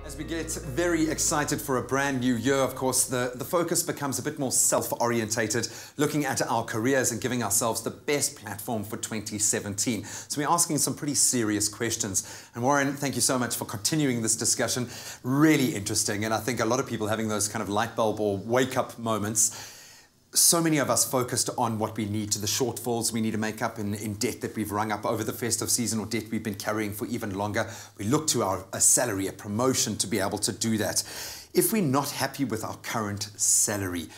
As we get very excited for a brand new year, of course, the focus becomes a bit more self-orientated, looking at our careers and giving ourselves the best platform for 2017. So we're asking some pretty serious questions. And Warren, thank you so much for continuing this discussion. Really interesting. And I think a lot of people having those kind of light bulb or wake-up moments. So many of us focused on what we need to the shortfalls we need to make up in debt that we've rung up over the festive season or debt we've been carrying for even longer. We look to a salary, a promotion to be able to do that. If we're not happy with our current salary,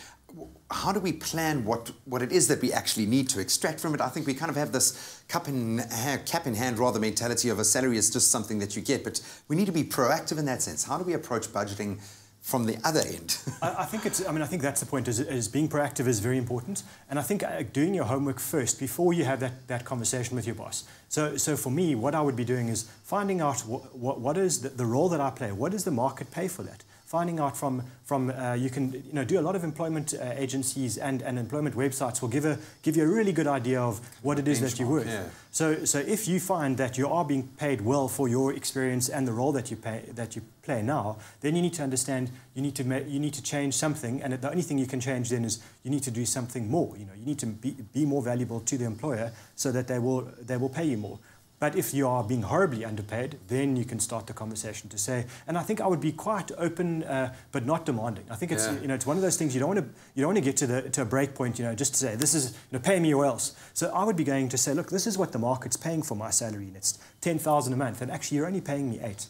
how do we plan what it is that we actually need to extract from it? I think we kind of have this cap in hand rather mentality of a salary is just something that you get, but we need to be proactive in that sense. How do we approach budgeting from the other end? I think that's the point, is being proactive is very important. And I think doing your homework first before you have that conversation with your boss. So for me, what I would be doing is finding out what is the role that I play. What does the market pay for that? Finding out from you can do a lot of employment agencies and employment websites will give you a really good idea of what it is that you're worth. Yeah. So if you find that you are being paid well for your experience and the role that you play now, then you need to understand you need to change something, and the only thing you can change then is you need to do something more. You need to be more valuable to the employer so that they will pay you more. But if you are being horribly underpaid, then you can start the conversation to say, and I think I would be quite open, but not demanding. I think it's it's one of those things you don't want to get to a break point, just to say this is pay me or else. So I would be going to say, look, this is what the market's paying for my salary, and it's 10,000 a month, and actually you're only paying me 8.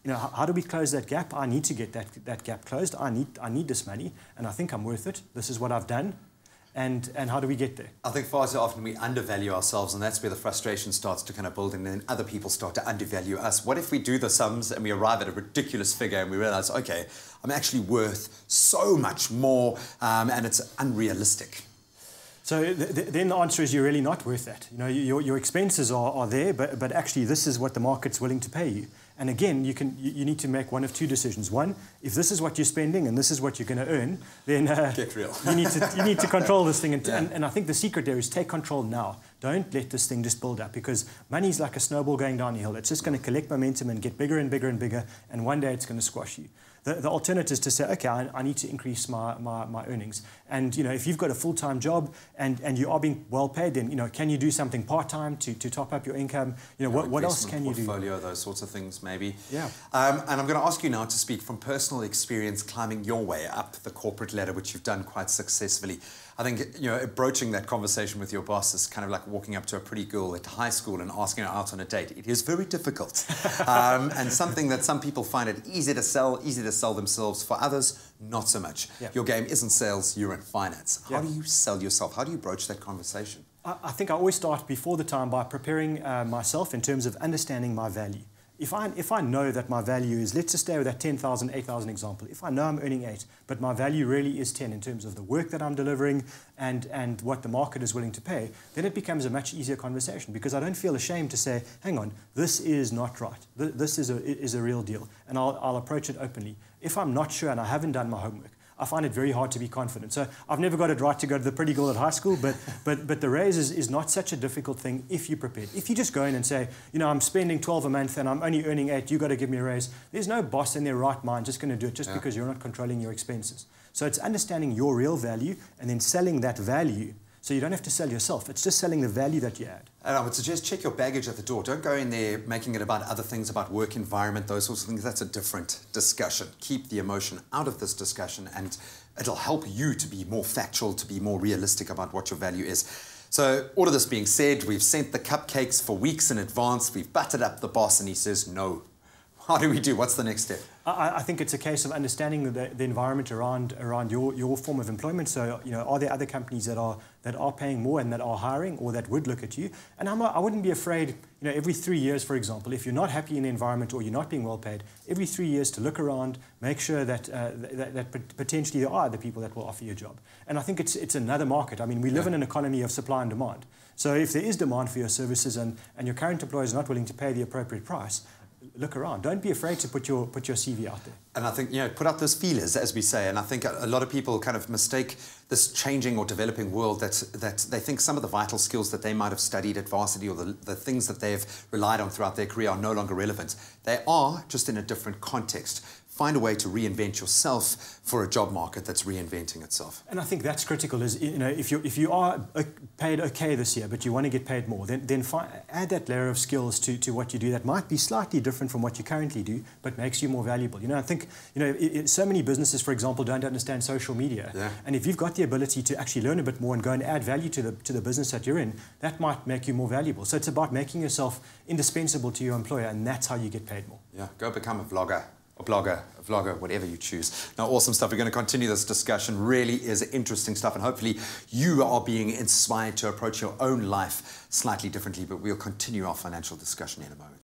How do we close that gap? I need to get that gap closed. I need this money, and I think I'm worth it. This is what I've done. And how do we get there? I think far too often we undervalue ourselves, and that's where the frustration starts to kind of build, and then other people start to undervalue us. What if we do the sums and we arrive at a ridiculous figure and we realize, okay, I'm actually worth so much more, and it's unrealistic? So then the answer is you're really not worth that. Your expenses are there, but actually this is what the market's willing to pay you. And again, you need to make one of two decisions. One, if this is what you're spending and this is what you're going to earn, then get real. you need to control this thing. And I think the secret there is take control now. Don't let this thing just build up, because money's like a snowball going down a hill. It's just going to collect momentum and get bigger and bigger and bigger, and one day it's going to squash you. The alternative is to say, okay, I need to increase my earnings. And if you've got a full-time job and you are being well paid, then can you do something part-time to top up your income? What else can you do? Portfolio, those sorts of things, maybe. Yeah. And I'm going to ask you now to speak from personal experience climbing your way up the corporate ladder, which you've done quite successfully. I think broaching that conversation with your boss is kind of like walking up to a pretty girl at high school and asking her out on a date. It is very difficult, and something that some people find it easy to sell themselves. For others, not so much. Yeah. Your game isn't sales; you're in finance. How do you sell yourself? How do you broach that conversation? I think I always start before the time by preparing myself in terms of understanding my value. If I know that my value is, let's just stay with that 10,000, 8,000 example. If I know I'm earning 8, but my value really is 10 in terms of the work that I'm delivering and what the market is willing to pay, then it becomes a much easier conversation, because I don't feel ashamed to say, hang on, this is not right. This is a real deal, and I'll approach it openly. If I'm not sure and I haven't done my homework, I find it very hard to be confident. So I've never got it right to go to the pretty girl at high school, but the raise is not such a difficult thing if you're prepared. If you just go in and say, I'm spending 12 a month and I'm only earning 8, you got to give me a raise. There's no boss in their right mind just going to do it just because you're not controlling your expenses. So it's understanding your real value and then selling that value. So you don't have to sell yourself. It's just selling the value that you add. And I would suggest check your baggage at the door. Don't go in there making it about other things, about work environment, those sorts of things. That's a different discussion. Keep the emotion out of this discussion, and it'll help you to be more factual, to be more realistic about what your value is. So all of this being said, we've sent the cupcakes for weeks in advance. We've buttered up the boss and he says no. How do we do? What's the next step? I think it's a case of understanding the environment around your form of employment. So, are there other companies that are paying more and that are hiring or that would look at you? And I wouldn't be afraid, every 3 years, for example, if you're not happy in the environment or you're not being well paid, every 3 years to look around, make sure that potentially there are other people that will offer you a job. And I think it's another market. I mean, we live in an economy of supply and demand. So if there is demand for your services and your current employer is not willing to pay the appropriate price, look around. Don't be afraid to put your CV out there. And I think, put out those feelers, as we say. And I think a lot of people kind of mistake this changing or developing world that they think some of the vital skills that they might have studied at varsity or the things that they've relied on throughout their career are no longer relevant. They are just in a different context. Find a way to reinvent yourself for a job market that's reinventing itself. And I think that's critical. Is, you know, if you are paid okay this year, but you want to get paid more, then add that layer of skills to what you do that might be slightly different from what you currently do, but makes you more valuable. You know, I think, you know, so many businesses, for example, don't understand social media. Yeah. And if you've got the ability to actually learn a bit more and go and add value to the business that you're in, that might make you more valuable. So it's about making yourself indispensable to your employer, and that's how you get paid more. Yeah, go become a vlogger. A vlogger, whatever you choose. Now, awesome stuff. We're going to continue this discussion. Really is interesting stuff, and hopefully you are being inspired to approach your own life slightly differently, but we'll continue our financial discussion in a moment.